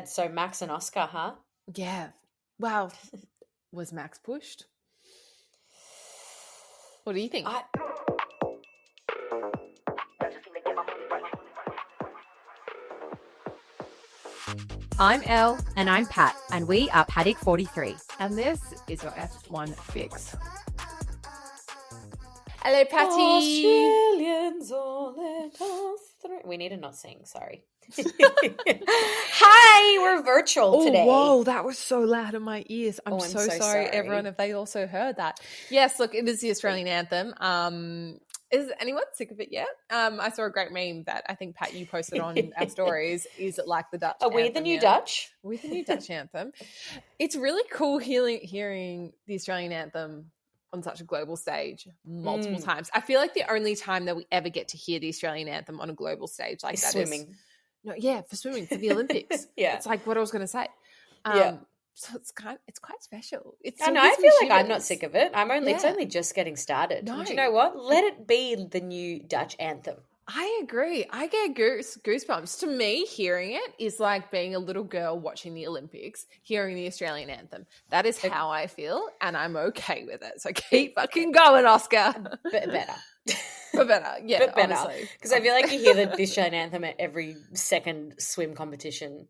So Max and Oscar, huh? Yeah. Well, was Max pushed? What do you think? I'm Elle. And I'm Pat. And we are Paddock 43. And this is your F1 fix. Hello, Patty. Australians all let us through. We need to not sing, sorry. Hi, we're virtual today. Whoa, that was so loud in my ears. I'm so sorry, everyone, if they also heard that. Yes, look, it is the Australian anthem. Is anyone sick of it yet? I saw a great meme that I think, Pat, you posted on our stories. Is it like the Dutch Are we anthem the new yet? Dutch? We're the new Dutch anthem. It's really cool hearing the Australian anthem on such a global stage multiple times. I feel like the only time that we ever get to hear the Australian anthem on a global stage like that swimming. is... No, yeah, for swimming, for the Olympics. Yeah. It's like what I was going to say. Yeah. So it's quite special. I know. I feel like I'm not sick of it. It's only just getting started. No. Do you know what? Let it be the new Dutch anthem. I agree. I get goosebumps. To me, hearing it is like being a little girl watching the Olympics, hearing the Australian anthem. That is how I feel, and I'm okay with it. So keep fucking going, Oscar. But better. But better, yeah, but better. Honestly. Because I feel like you hear the Australian anthem at every second swim competition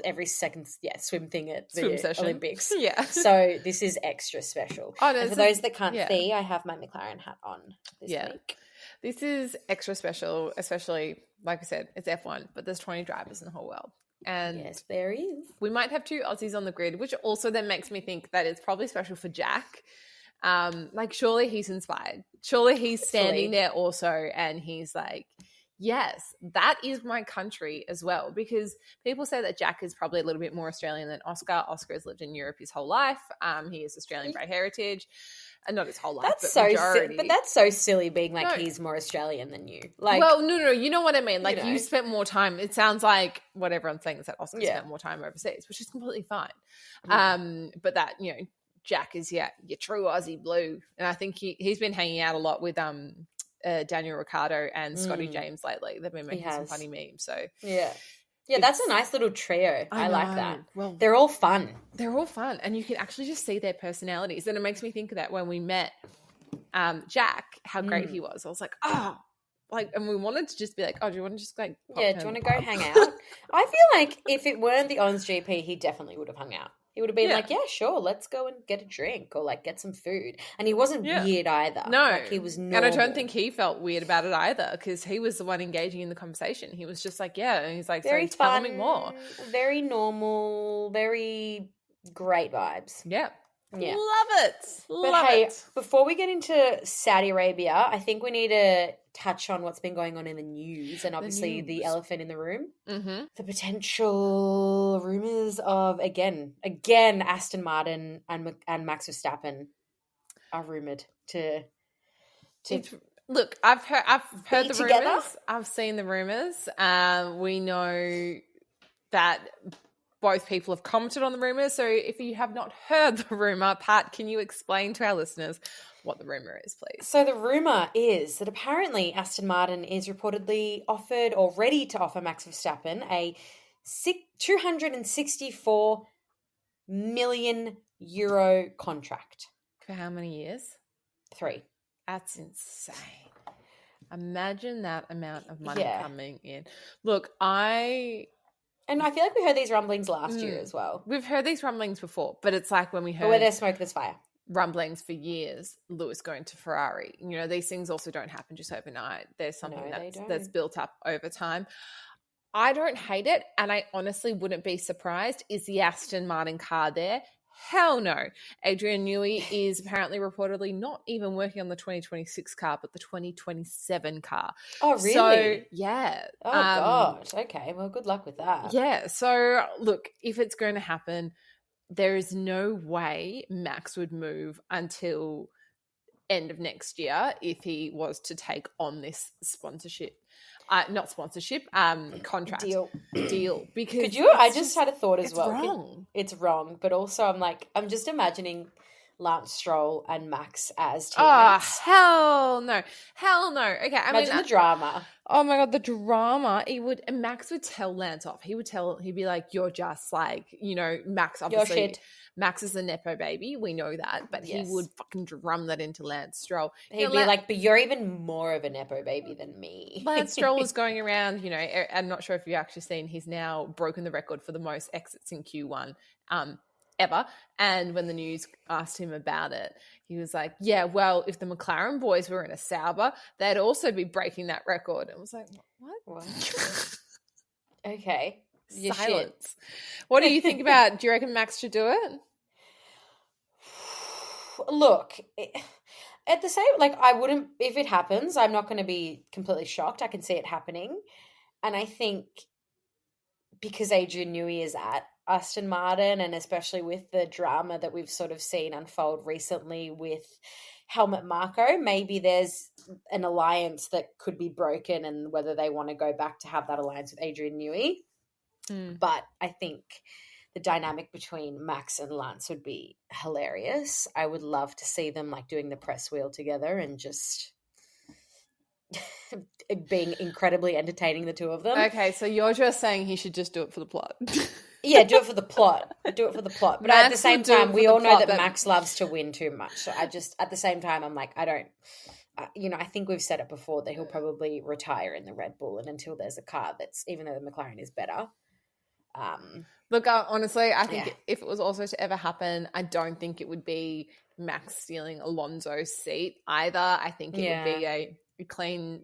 every second swim thing at the swim session. Olympics. Yeah. So this is extra special. Oh, no, and for those that can't see, I have my McLaren hat on this week. This is extra special, especially, like I said, it's F1, but there's 20 drivers in the whole world. And yes, there is. We might have 2 Aussies on the grid, which also then makes me think that it's probably special for Jack. Like, surely he's inspired. Surely he's standing there also and he's like, yes, that is my country as well. Because people say that Jack is probably a little bit more Australian than Oscar. Oscar has lived in Europe his whole life. He is Australian by heritage. And not his whole life, but majority. But that's so silly being like he's more Australian than you. Like, well, no, you know what I mean. Like, you spent more time. It sounds like what everyone's saying is that Oscar spent more time overseas, which is completely fine. But that, Jack is your true Aussie blue. And I think he's been hanging out a lot with Daniel Ricciardo and Scotty James lately. They've been making some funny memes. So yeah, that's a nice little trio. I like that. Well, they're all fun. They're all fun. And you can actually just see their personalities. And it makes me think of that when we met Jack, how great he was. I was like, and we wanted to just be like, do you want to just like do you want to go hang out? I feel like if it weren't the Ons GP, he definitely would have hung out. He would have been like, yeah, sure, let's go and get a drink or like get some food. And he wasn't weird either. No. Like, he was normal. And I don't think he felt weird about it either because he was the one engaging in the conversation. He was just like, and he's like, very fun, tell me more. Very normal, very great vibes. Yeah. Yeah. Love it. But hey, before we get into Saudi Arabia, I think we need to touch on what's been going on in the news and obviously the elephant in the room. Mm-hmm. The potential rumours of, again, Aston Martin and Max Verstappen are rumoured to look, I've heard the together. rumours. I've seen the rumours. We know that both people have commented on the rumour. So if you have not heard the rumour, Pat, can you explain to our listeners what the rumour is, please? So the rumour is that apparently Aston Martin is reportedly offered or ready to offer Max Verstappen a €264 million contract. For how many years? 3. That's insane. Imagine that amount of money coming in. Look, And I feel like we heard these rumblings last year as well. We've heard these rumblings before, but it's like when we heard... But where there's smoke, there's fire. Rumblings for years, Lewis going to Ferrari. These things also don't happen just overnight. There's something that's built up over time. I don't hate it, and I honestly wouldn't be surprised. Is the Aston Martin car there? Hell no. Adrian Newey is apparently reportedly not even working on the 2026 car, but the 2027 car. Oh, really? So, yeah. Oh, God. Okay. Well, good luck with that. Yeah. So, look, if it's going to happen, there is no way Max would move until end of next year if he was to take on this sponsorship. Not sponsorship, contract. Deal. Because I just had a thought as well. Wrong. It's wrong. But also I'm just imagining Lance Stroll and Max as Oh, teammates. hell no. Hell no. Okay, Imagine the drama. Oh my God, the drama. Max would tell Lance off. He'd be like, you're just like, Max obviously. You're shit. Max is a Nepo baby. We know that. But Yes. he would fucking drum that into Lance Stroll. He'd be like, but you're even more of a Nepo baby than me. Lance Stroll was going around, I'm not sure if you've actually seen, he's now broken the record for the most exits in Q1 ever. And when the news asked him about it, he was like, yeah, well, if the McLaren boys were in a Sauber, they'd also be breaking that record. And I was like, what? Okay. Silence. What do you think about, do you reckon Max should do it? Look, at the same, I wouldn't, if it happens, I'm not going to be completely shocked. I can see it happening. And I think because Adrian Newey is at Aston Martin, and especially with the drama that we've sort of seen unfold recently with Helmut Marko, maybe there's an alliance that could be broken, and whether they want to go back to have that alliance with Adrian Newey. But I think the dynamic between Max and Lance would be hilarious. I would love to see them doing the press wheel together and just being incredibly entertaining, the two of them. Okay, so you're just saying he should just do it for the plot. Yeah, do it for the plot. Do it for the plot. But Max at the same would do it time, for we the all know plot, that Max loves to win too much. So at the same time, I'm like, I don't, I think we've said it before that he'll probably retire in the Red Bull, and until there's a car that's, even though the McLaren is better. Look, honestly, I think if it was also to ever happen, I don't think it would be Max stealing Alonso's seat either. I think it would be a clean,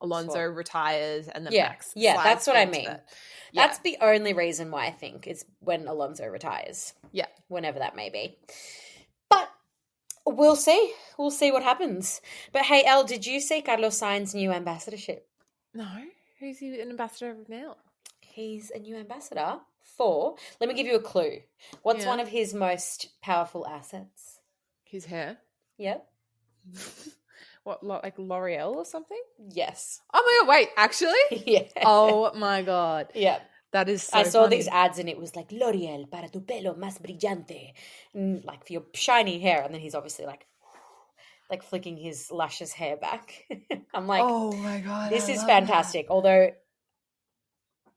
Alonso retires and then Max. Yeah, that's what I mean. Yeah. That's the only reason why I think it's when Alonso retires. Yeah. Whenever that may be. But we'll see. We'll see what happens. But hey, Elle, did you see Carlos Sainz's new ambassadorship? No. Who's he an ambassador of now? He's a new ambassador for, let me give you a clue. What's one of his most powerful assets? His hair. Yep. What, like L'Oreal or something? Yes. Oh my God, wait, actually? Yeah. Oh my God. Yeah. That is so I saw funny. these ads and it was like, L'Oreal para tu pelo más brillante. And for your shiny hair. And then he's obviously like flicking his luscious hair back. I'm like, oh my God. This is fantastic. Although,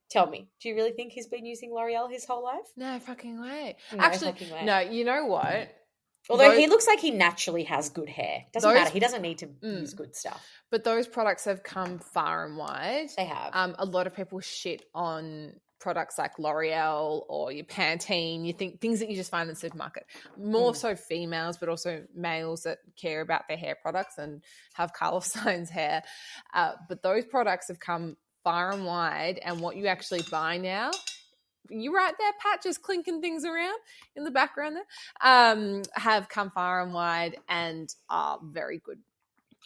tell me, do you really think he's been using L'Oreal his whole life? No fucking way. No Actually, fucking way. no, you know what? Although he looks like he naturally has good hair. Doesn't matter. He doesn't need to use good stuff. But those products have come far and wide. They have. A lot of people shit on products like L'Oreal or your Pantene. You think things that you just find in the supermarket. More so females, but also males that care about their hair products and have Carlos Sainz hair. But those products have come far and wide. And what you actually buy now, you right there, Pat, just clinking things around in the background there, have come far and wide and are very good.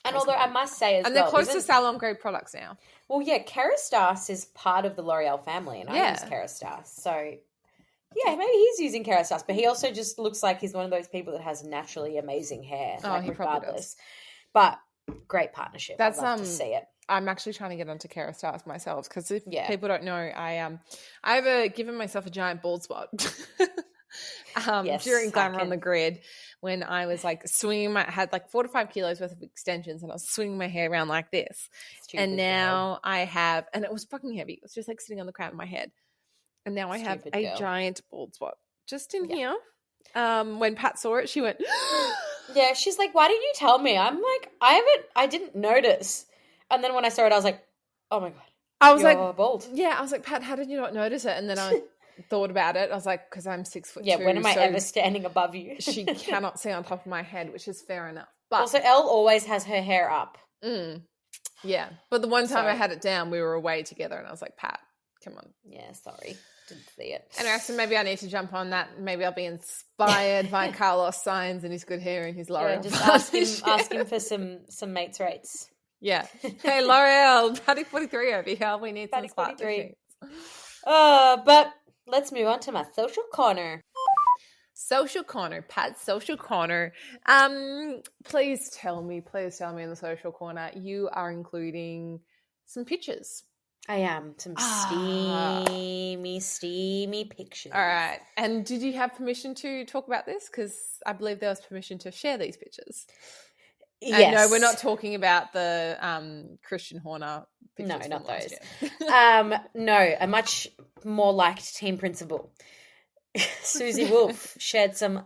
And although I must say as well. And they're close to salon grade products now. Well, yeah, Kerastase is part of the L'Oreal family, and I use Kerastase. So, yeah, maybe he's using Kerastase, but he also just looks like he's one of those people that has naturally amazing hair. He probably does. But great partnership. I'd love to see it. I'm actually trying to get onto Kerastase myself because if people don't know, I've given myself a giant bald spot during Glamour on the Grid when I was swinging had 4 to 5 kilos worth of extensions and I was swinging my hair around like this. And now I have, and it was fucking heavy. It was just sitting on the crown of my head. And now I have a giant bald spot just in here. When Pat saw it, she went, yeah, she's like, why didn't you tell me? I'm like, I didn't notice. And then when I saw it, I was like, oh my God. I was bald. Yeah, I was like, Pat, how did you not notice it? And then I thought about it. I was like, because I'm 6'2". Yeah, when am I ever standing above you? She cannot see on top of my head, which is fair enough. But also, Elle always has her hair up. Yeah, but the one time I had it down, we were away together and I was like, Pat, come on. Yeah, sorry. Didn't see it. Anyway, so maybe I need to jump on that. Maybe I'll be inspired by Carlos Sainz and his good hair and his L'Oreal. Yeah, just ask him for some mates rates. Yeah. Hey, L'Oreal, Paddock 43 over here. We need some partnerships. But let's move on to my social corner. Social corner, Pat's social corner. Please tell me in the social corner, you are including some pictures I am. Some steamy pictures. All right. And did you have permission to talk about this? Because I believe there was permission to share these pictures. Yes. And no, we're not talking about the Christian Horner pictures. No, not those. Year. No, a much more liked team principal. Susie Wolff shared some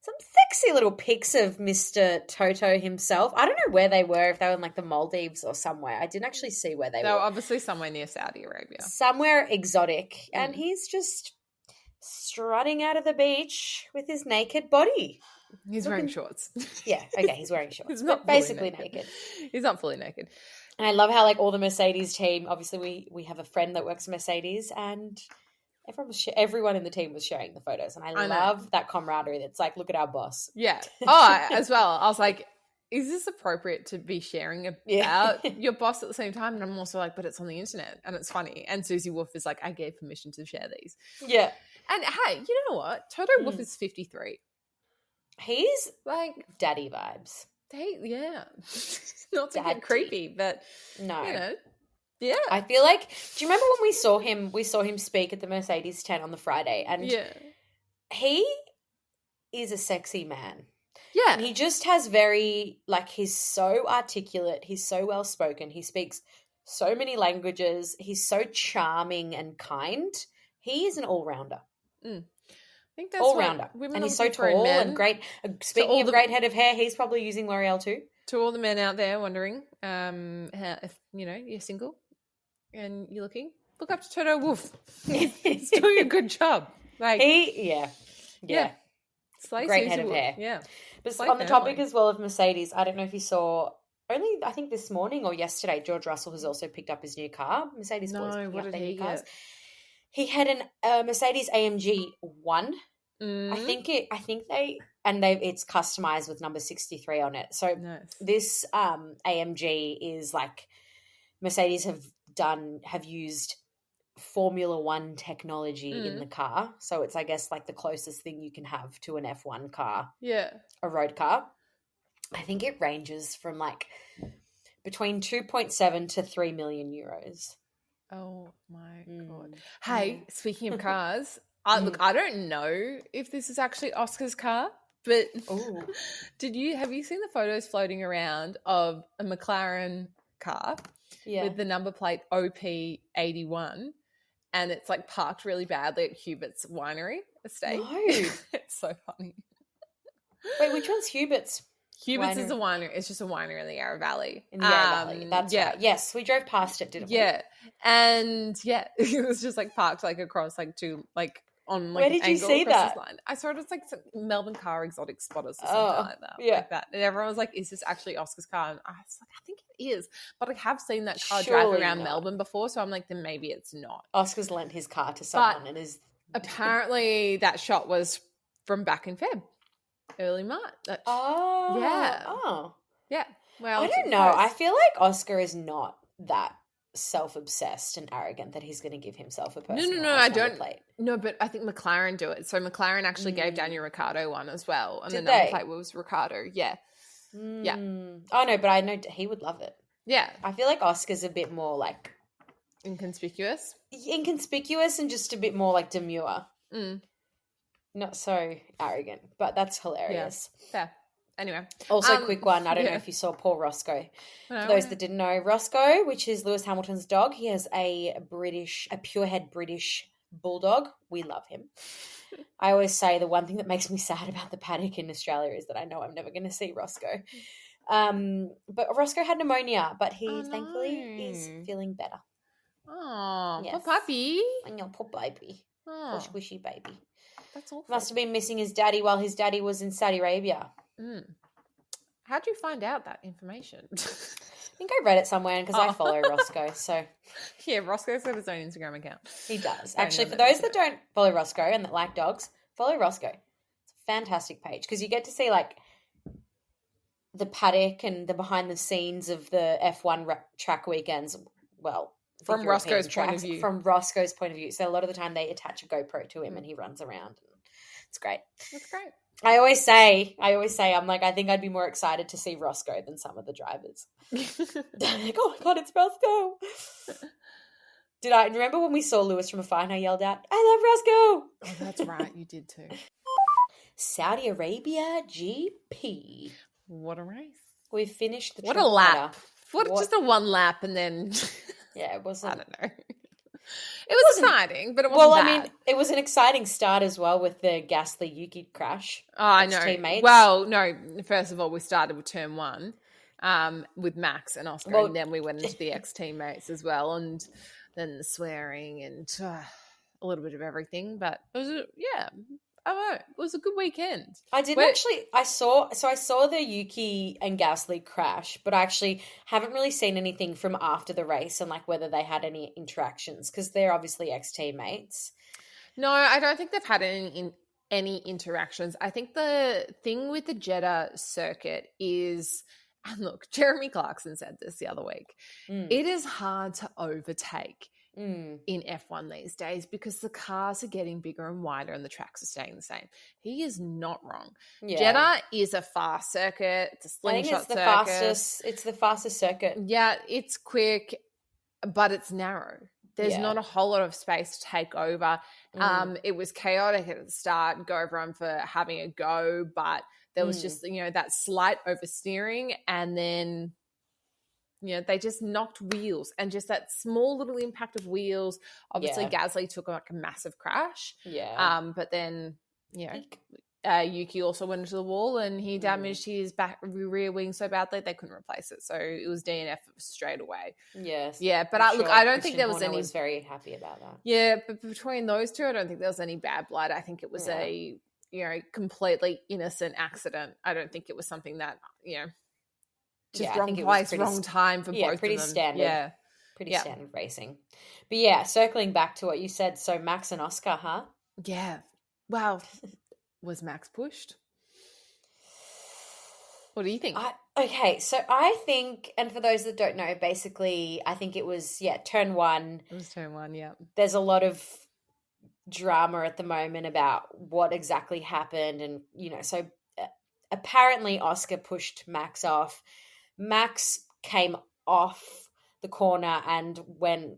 sexy little pics of Mr. Totto himself. I don't know where they were, if they were in like the Maldives or somewhere. I didn't actually see where they were. They were obviously somewhere near Saudi Arabia. Somewhere exotic. And he's just strutting out of the beach with his naked body. He's wearing shorts. Yeah, okay, he's wearing shorts. He's not basically naked. He's not fully naked. And I love how like all the Mercedes team, obviously we have a friend that works at Mercedes, and everyone in the team was sharing the photos, and I love that camaraderie. That's like, look at our boss. Yeah. Oh, as well. I was like, is this appropriate to be sharing about your boss at the same time? And I'm also like, but it's on the internet and it's funny. And Susie Wolff is like, I gave permission to share these. Yeah. And hey, you know what? Totto Wolff is 53. He's like daddy vibes. Not to get creepy, but no. You know. Yeah. I feel like, do you remember when we saw him speak at the Mercedes tent on the Friday? And he is a sexy man. Yeah. And he just has he's so articulate. He's so well-spoken. He speaks so many languages. He's so charming and kind. He is an all-rounder. I think that's all-rounder. And he's so tall and great. Speaking of great head of hair, he's probably using L'Oreal too. To all the men out there wondering, if you're single and you're looking, look up to Totto Wolff. He's doing a good job. Like great head of hair. Yeah. But on the topic as well of Mercedes, I don't know if you saw I think this morning or yesterday, George Russell has also picked up his new car. Mercedes boys picking up their new cars. He had a Mercedes AMG 1. I think it's customized with number 63 on it. So this AMG is like Mercedes have used Formula One technology in the car. So it's, I guess, like the closest thing you can have to an F1 car. Yeah. A road car. I think it ranges from like between 2.7 to 3 million euros. Oh my God. Hey, speaking of cars, look, I don't know if this is actually Oscar's car, but have you seen the photos floating around of a McLaren car with the number plate OP81, and it's like parked really badly at Hubert's winery estate? No. It's so funny. Wait, which one's Hubert's? Hubert's is a winery. It's just a winery in the Yarra Valley. In the Yarra Valley. That's right. Yes, we drove past it, didn't we? Yeah. And it was just like parked like across like two like on like where did you see that? Line. I saw it as like some Melbourne Car Exotic Spotters or something like that. Yeah. Like that. And everyone was like, is this actually Oscar's car? And I was like, I think it is. But I have seen that car drive around Melbourne before, so I'm like, then maybe it's not. Oscar's lent his car to someone and is apparently that shot was from back in Feb. Early March. Yeah. Oh. Yeah. Well, I don't know. I feel like Oscar is not that self-obsessed and arrogant that he's going to give himself a personal No, I don't. plate. No, but I think McLaren do it. So McLaren actually gave Daniel Ricciardo one as well. And Did the number plate was Ricciardo. Yeah. Yeah. Oh, no, but I know he would love it. Yeah. I feel like Oscar's a bit more like... Inconspicuous and just a bit more like demure. Not so arrogant, but that's hilarious. Yeah, fair. Anyway. Also, quick one. I don't know if you saw Paul Roscoe. For those that didn't know, Roscoe, which is Lewis Hamilton's dog, he has a purehead British bulldog. We love him. I always say the one thing that makes me sad about the paddock in Australia is that I know I'm never going to see Roscoe. But Roscoe had pneumonia, but he thankfully is feeling better. Oh, yes. Poor puppy. And your poor baby. Poor squishy baby. That's awful. Must have been missing his daddy while his daddy was in Saudi Arabia. How'd you find out that information? I think I read it somewhere because I follow Roscoe. So yeah, Roscoe's got his own Instagram account. He does. Actually, for those that don't follow Roscoe and that like dogs, follow Roscoe. It's a fantastic page because you get to see like the paddock and the behind the scenes of the F1 track weekends. Well, from Roscoe's point of view. From Roscoe's point of view. So a lot of the time they attach a GoPro to him and he runs around. It's great. That's great. I always say, I'm like, I think I'd be more excited to see Roscoe than some of the drivers. I'm like, oh my God, it's Roscoe. Did I remember when we saw Lewis from afar and I yelled out, I love Roscoe? Oh, that's right. You did too. Saudi Arabia GP. What a race. We finished the What a triple lap. header. Just a one lap and then... Yeah, it wasn't... I don't know. It was exciting, but it wasn't bad. I mean, it was an exciting start as well with the Gasly Yuki crash. Oh, I know. Teammates. Well, no, first of all, we started with turn one with Max and Oscar, and then we went into the ex-teammates as well, and then the swearing and a little bit of everything. But it was, I don't know. It was a good weekend. I saw the Yuki and Gasly crash, but I actually haven't really seen anything from after the race and like whether they had any interactions because they're obviously ex-teammates. No, I don't think they've had any interactions. I think the thing with the Jeddah circuit is, and look, Jeremy Clarkson said this the other week, it is hard to overtake in F1 these days because the cars are getting bigger and wider and the tracks are staying the same. He is not wrong. Yeah. Jeddah is a fast circuit. It's a slingshot circuit. It's the fastest circuit. Yeah, it's quick, but it's narrow. There's not a whole lot of space to take over. It was chaotic at the start. Go everyone for having a go, but there was just, that slight oversteering and then... they just knocked wheels and just that small little impact of wheels. Obviously, Gasly took like a massive crash. Yeah. But then, Yuki also went into the wall and he damaged his rear wing so badly they couldn't replace it. So it was DNF straight away. Yes. Yeah, but I don't think there was Horner any... was very happy about that. Yeah, but between those two, I don't think there was any bad blood. I think it was a, completely innocent accident. I don't think it was something that, just wrong place, wrong time for both of them. Pretty standard. Pretty standard racing. But circling back to what you said, so Max and Oscar, huh? Yeah. Wow. Was Max pushed? What do you think? Okay, so I think, and for those that don't know, basically, I think it was, turn one. It was turn one, yeah. There's a lot of drama at the moment about what exactly happened. And, so apparently Oscar pushed Max off. Max came off the corner and went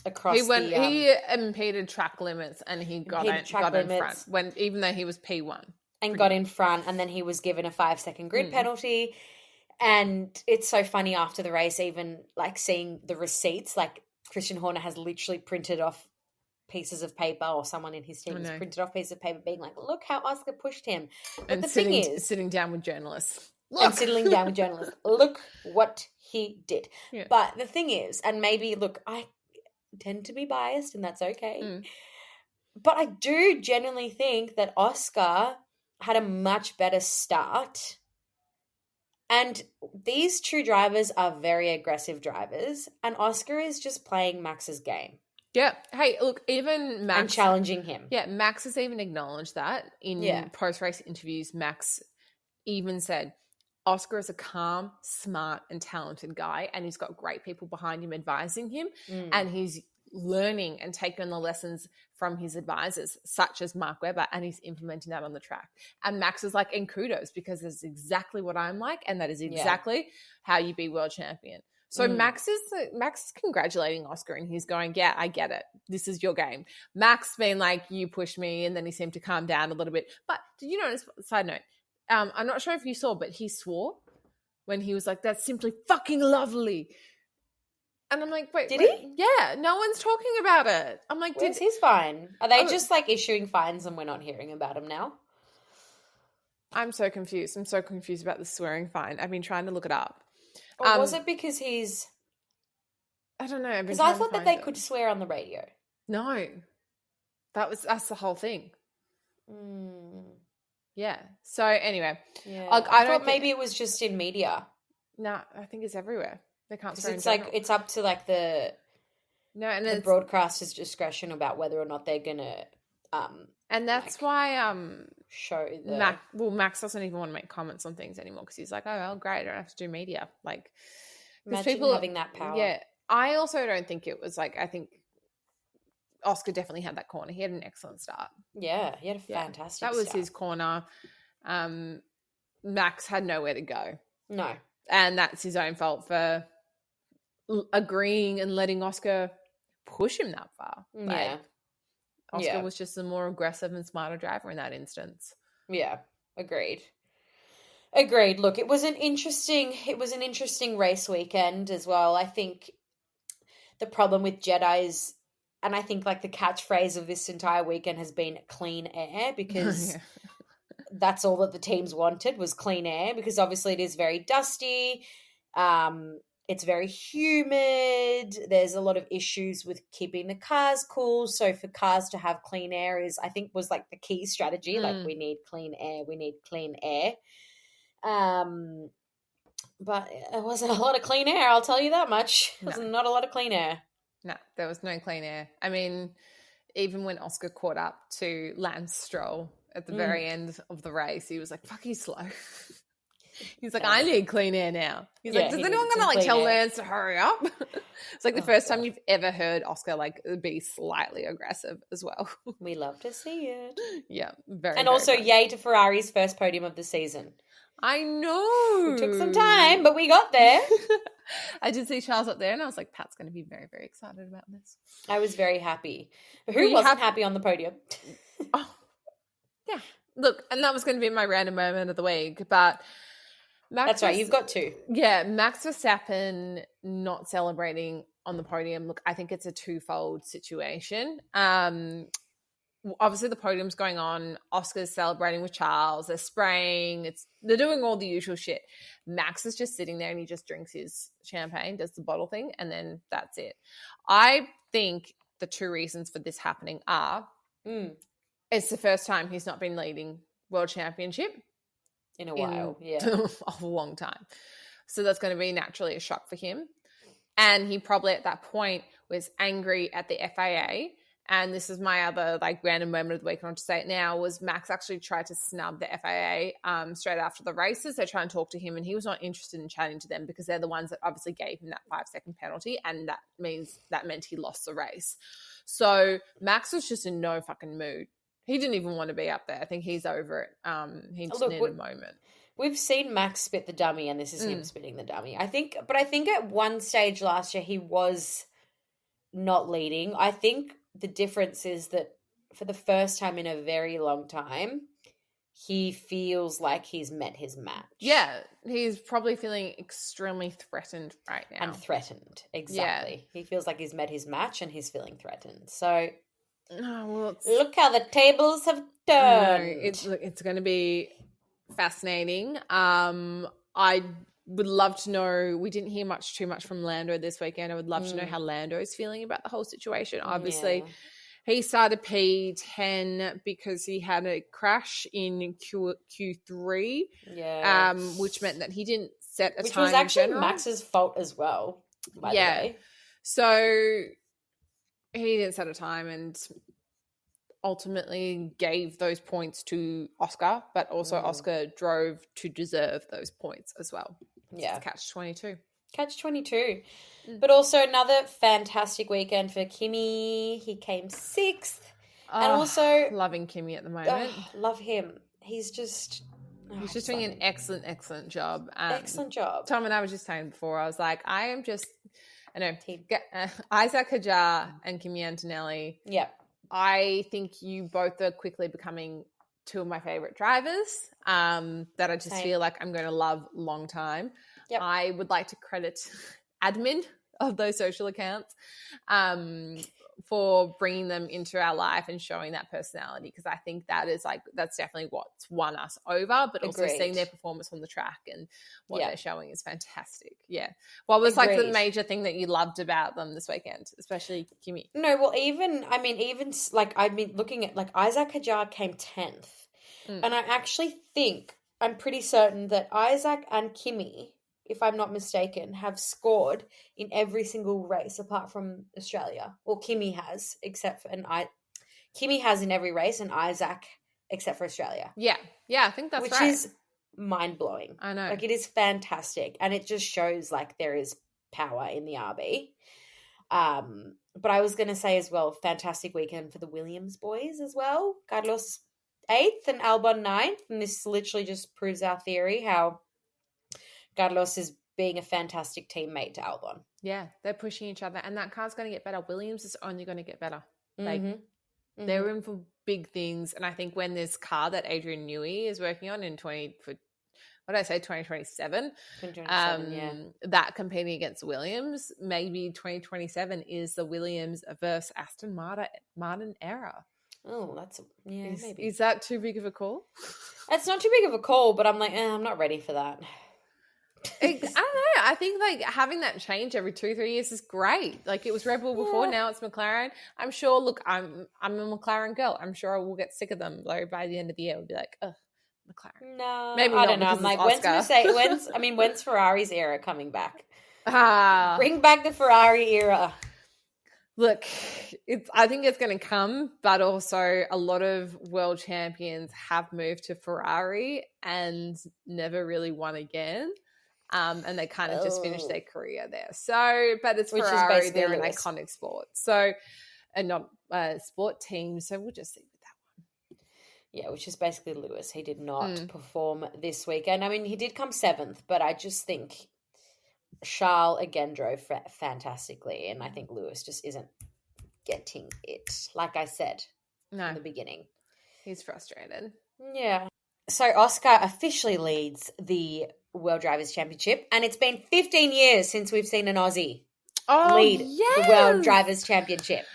across. He impeded track limits and he got in front even though he was P1 and got in front, and then he was given a 5-second grid penalty. And it's so funny after the race, even like seeing the receipts, like Christian Horner has literally printed off pieces of paper, or someone in his team has printed off pieces of paper being like, look how Oscar pushed him. But and the thing is, sitting down with journalists. Look. And sitting down with journalists. Look what he did. Yeah. But the thing is, and maybe, look, I tend to be biased and that's okay. But I do genuinely think that Oscar had a much better start. And these two drivers are very aggressive drivers. And Oscar is just playing Max's game. Yeah. Hey, look, even Max... And challenging him. Yeah, Max has even acknowledged that. In post-race interviews, Max even said... Oscar is a calm, smart, and talented guy, and he's got great people behind him advising him, and he's learning and taking the lessons from his advisors, such as Mark Webber, and he's implementing that on the track. And Max is like, and kudos, because that's exactly what I'm like, and that is exactly how you be world champion. So Max is congratulating Oscar, and he's going, yeah, I get it. This is your game. Max being like, you pushed me, and then he seemed to calm down a little bit. But did you notice, side note, I'm not sure if you saw, but he swore when he was like, that's simply fucking lovely. And I'm like, wait. Did he? Yeah, no one's talking about it. I'm like, where's his fine? Are they just like issuing fines and we're not hearing about them now? I'm so confused. I'm so confused about the swearing fine. I've been trying to look it up. Or was it because he's... I don't know. Because I thought that they could swear on the radio. No. That's the whole thing. Yeah. So anyway, I thought maybe it was just in media. No, I think it's everywhere. They can't swear. It's like it's up to like the broadcaster's discretion about whether or not they're gonna. And that's why show the Max doesn't even want to make comments on things anymore because he's like, oh well, great, I don't have to do media. Like, imagine people having that power. Yeah, I also don't think it was like I think. Oscar definitely had that corner. He had an excellent start. Yeah, he had a fantastic start. That was his corner. Max had nowhere to go. No. And that's his own fault for agreeing and letting Oscar push him that far. Yeah. Oscar was just a more aggressive and smarter driver in that instance. Yeah, agreed. Look, it was an interesting race weekend as well. I think the problem with Jeddah is, and I think like the catchphrase of this entire weekend has been clean air, because that's all that the teams wanted was clean air, because obviously it is very dusty. It's very humid. There's a lot of issues with keeping the cars cool. So for cars to have clean air was like the key strategy. Like we need clean air. But it wasn't a lot of clean air, I'll tell you that much. It was not a lot of clean air. No, there was no clean air. I mean, even when Oscar caught up to Lance Stroll at the very end of the race, he was like, fuck, he's slow. He's like, I need clean air now. He's like, does anyone gonna like tell Lance to hurry up? It's like the first time you've ever heard Oscar like be slightly aggressive as well. We love to see it. Yeah, very. And very also, fun. yay to Ferrari's first podium of the season. I know. It took some time, but we got there. I did see Charles up there, and I was like, Pat's going to be very, very excited about this. I was very happy. Who wasn't happy on the podium? Oh, yeah. Look, and that was going to be my random moment of the week, but that's right. You've got two. Yeah, Max Verstappen not celebrating on the podium. Look, I think it's a twofold situation. Obviously the podium's going on. Oscar's celebrating with Charles. They're spraying. They're doing all the usual shit. Max is just sitting there and he just drinks his champagne, does the bottle thing, and then that's it. I think the two reasons for this happening are it's the first time he's not been leading World Championship in a while. A long time. So that's going to be naturally a shock for him. And he probably at that point was angry at the FIA. And this is my other like random moment of the week, and I'll just say it now, was Max actually tried to snub the FIA straight after the races. They try and talk to him, and he was not interested in chatting to them because they're the ones that obviously gave him that 5-second penalty, and that meant he lost the race. So Max was just in no fucking mood. He didn't even want to be up there. I think he's over it. He just needed a moment. We've seen Max spit the dummy, and this is him spitting the dummy. I think at one stage last year he was not leading. I think the difference is that for the first time in a very long time, he feels like he's met his match. Yeah, he's probably feeling extremely threatened right now. And threatened, exactly. Yeah. He feels like he's met his match and he's feeling threatened. So look how the tables have turned. It's going to be fascinating. I would love to know, we didn't hear too much from Lando this weekend. I would love to know how Lando is feeling about the whole situation. Obviously, he started P10 because he had a crash in Q3, which meant that he didn't set a time. Which was actually Max's fault as well, by the way. So he didn't set a time and ultimately gave those points to Oscar, but also Oscar drove to deserve those points as well. Yeah. Catch-22. Catch-22. But also another fantastic weekend for Kimi. He came 6th. And also... Loving Kimi at the moment. Love him. He's just... He's just doing an excellent, excellent job. Excellent job. Tom and I were just saying before, I was like, Isaac Hadjar and Kimi Antonelli. Yeah. I think you both are quickly becoming two of my favorite drivers that I just feel like I'm going to love long time. Yep. I would like to credit admin of those social accounts for bringing them into our life and showing that personality, because I think that's definitely what's won us over, but also seeing their performance on the track and what they're showing is fantastic. Yeah. What was like the major thing that you loved about them this weekend, especially Kimi? No, well, even I've been looking at like Isaac Hadjar came 10th. And I actually think, I'm pretty certain that Isaac and Kimi, if I'm not mistaken, have scored in every single race apart from Australia. Or Kimi has, Kimi has in every race, and Isaac except for Australia. Yeah, I think that's right. Which is mind-blowing. I know. Like, it is fantastic, and it just shows like there is power in the RB. But I was going to say as well, fantastic weekend for the Williams boys as well. Carlos 8th and Albon 9th, and this literally just proves our theory how Carlos is being a fantastic teammate to Albon. Yeah, they're pushing each other, and that car's going to get better. Williams is only going to get better. Like, they're in for big things, and I think when this car that Adrian Newey is working on in 2027, that competing against Williams, maybe 2027 is the Williams versus Aston Martin era. Oh, maybe. Is that too big of a call? It's not too big of a call, but I'm like, I'm not ready for that. I don't know. I think like having that change every 2-3 years is great. Like it was Red Bull before, now it's McLaren. I'm sure. Look, I'm a McLaren girl. I'm sure I will get sick of them though. By the end of the year, we'll be like, ugh, McLaren. No, maybe I not. don't know. I'm like, when's Ferrari's era coming back? Bring back the Ferrari era. Look, I think it's going to come, but also a lot of world champions have moved to Ferrari and never really won again. And they kind of just finished their career there. So, but it's Ferrari, they're an iconic sport. So, and not a sport team. So we'll just see with that one. Yeah, which is basically Lewis. He did not perform this weekend. I mean, he did come 7th, but I just think Charles again drove fantastically. And I think Lewis just isn't getting it. Like I said in the beginning. He's frustrated. Yeah. So Oscar officially leads the World Drivers' Championship, and it's been 15 years since we've seen an Aussie lead the World Drivers' Championship.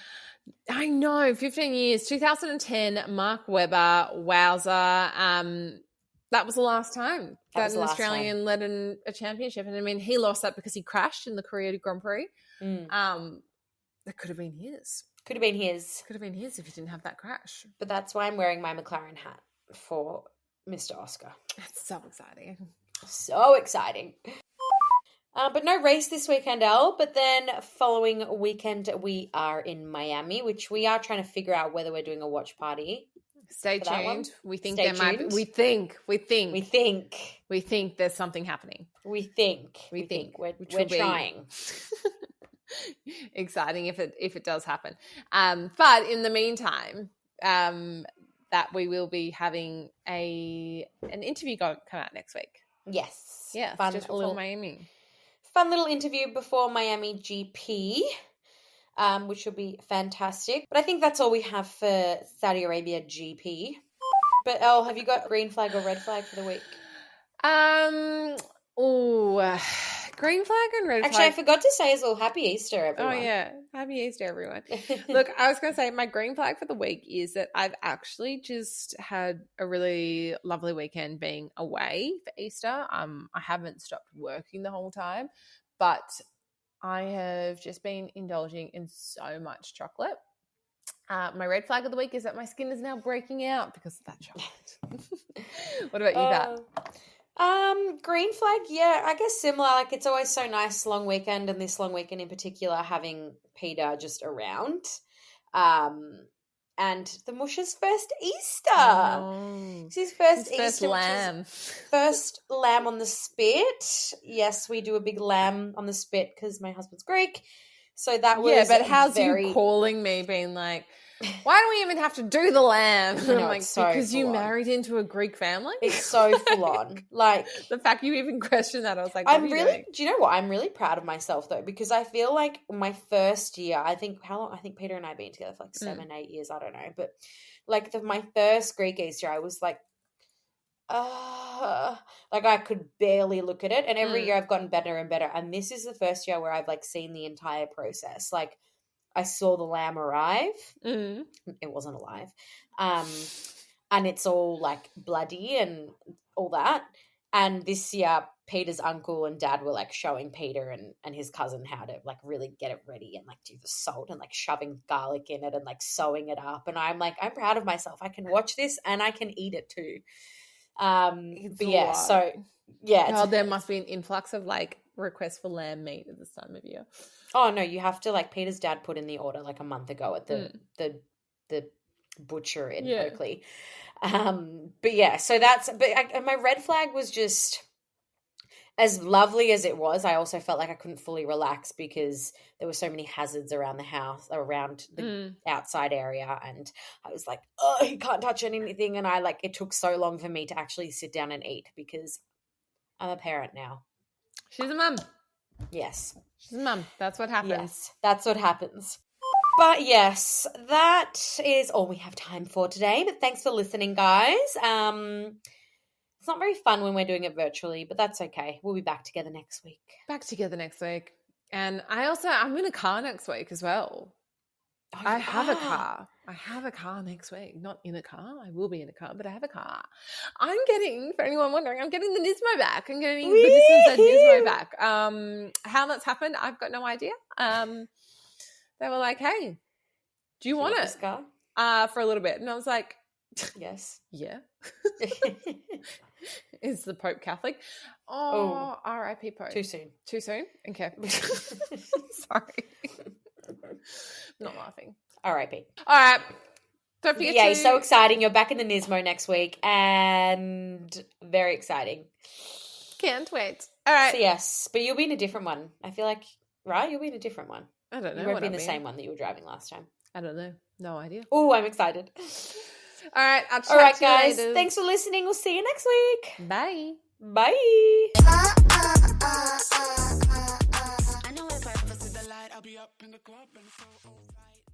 I know, 15 years. 2010, Mark Webber, wowzer. That was the last time that an Australian led a championship. And I mean, he lost that because he crashed in the Korea Grand Prix. That could have been his. Could have been his if he didn't have that crash. But that's why I'm wearing my McLaren hat for Mr. Oscar. That's so exciting. So exciting. But no race this weekend, Elle. But then following weekend, we are in Miami, which we are trying to figure out whether we're doing a watch party. Stay tuned. We think Stay there might be. tuned. We think there's something happening. We think. We're trying. Exciting if it does happen. But in the meantime, that we will be having an interview come out next week. Yes. Yeah, just before Miami. Fun little interview before Miami GP, which will be fantastic. But I think that's all we have for Saudi Arabia GP. But Elle, have you got green flag or red flag for the week? Green flag and red flag. Actually, I forgot to say as well, happy Easter, everyone. Oh, yeah. Happy Easter, everyone. Look, I was going to say my green flag for the week is that I've actually just had a really lovely weekend being away for Easter. I haven't stopped working the whole time, but I have just been indulging in so much chocolate. My red flag of the week is that my skin is now breaking out because of that chocolate. What about you, Pat? Green flag, yeah, I guess similar. Like, it's always so nice long weekend, and this long weekend in particular, having Peter just around. And the Mush's first Easter. It's his first Easter. First lamb. First lamb on the spit. Yes, we do a big lamb on the spit because my husband's Greek. So that was but how's you calling me being like, why do we even have to do the lamb? No, I'm like, so because you on. married into a Greek family? It's so full on. Like, the fact you even questioned that, I was like, do you know what? I'm really proud of myself though, because I feel like my first year, I think Peter and I have been together for like 7-8 years, I don't know. But like my first Greek Easter, I was like, like I could barely look at it. And every year I've gotten better and better. And this is the first year where I've like seen the entire process. Like, I saw the lamb arrive. It wasn't alive. And it's all like bloody and all that. And this year, Peter's uncle and dad were like showing Peter and his cousin how to like really get it ready and like do the salt and like shoving garlic in it and like sewing it up. And I'm like, I'm proud of myself. I can watch this and I can eat it too. But yeah, so yeah. God, there must be an influx of like requests for lamb meat at this time of year. Oh no, you have to, like, Peter's dad put in the order like a month ago at the butcher in Oakley. But yeah, so my red flag was just, as lovely as it was, I also felt like I couldn't fully relax because there were so many hazards around the house, around the outside area, and I was like, oh, he can't touch anything, and it took so long for me to actually sit down and eat because I'm a parent now. She's a mum. Yes. She's a mum. That's what happens. Yes, that's what happens. But yes, that is all we have time for today. But thanks for listening, guys. It's not very fun when we're doing it virtually, but that's okay. We'll be back together next week. And I'm in a car next week as well. Oh, I have a car. I have a car next week. Not in a car. I will be in a car, but I have a car. I'm getting, for anyone wondering, I'm getting the Nismo back. I'm getting the Nissan Nismo back. How that's happened, I've got no idea. They were like, hey, do you want it? For a little bit. And I was like, yes. Yeah. Is the Pope Catholic? Oh, R.I.P. Pope. Too soon. Too soon? Okay. Sorry. Not laughing. R.I.P. All right. Don't forget Yay, so exciting. You're back in the Nismo next week and very exciting. Can't wait. All right. So yes, but you'll be in a different one. I feel like, right? You'll be in a different one. I don't know. You won't be in the same one that you were driving last time. I don't know. No idea. Oh, I'm excited. All right. All right, guys. Thanks for listening. We'll see you next week. Bye. Bye. I know if I ever see the light, I'll be up in the club and so right.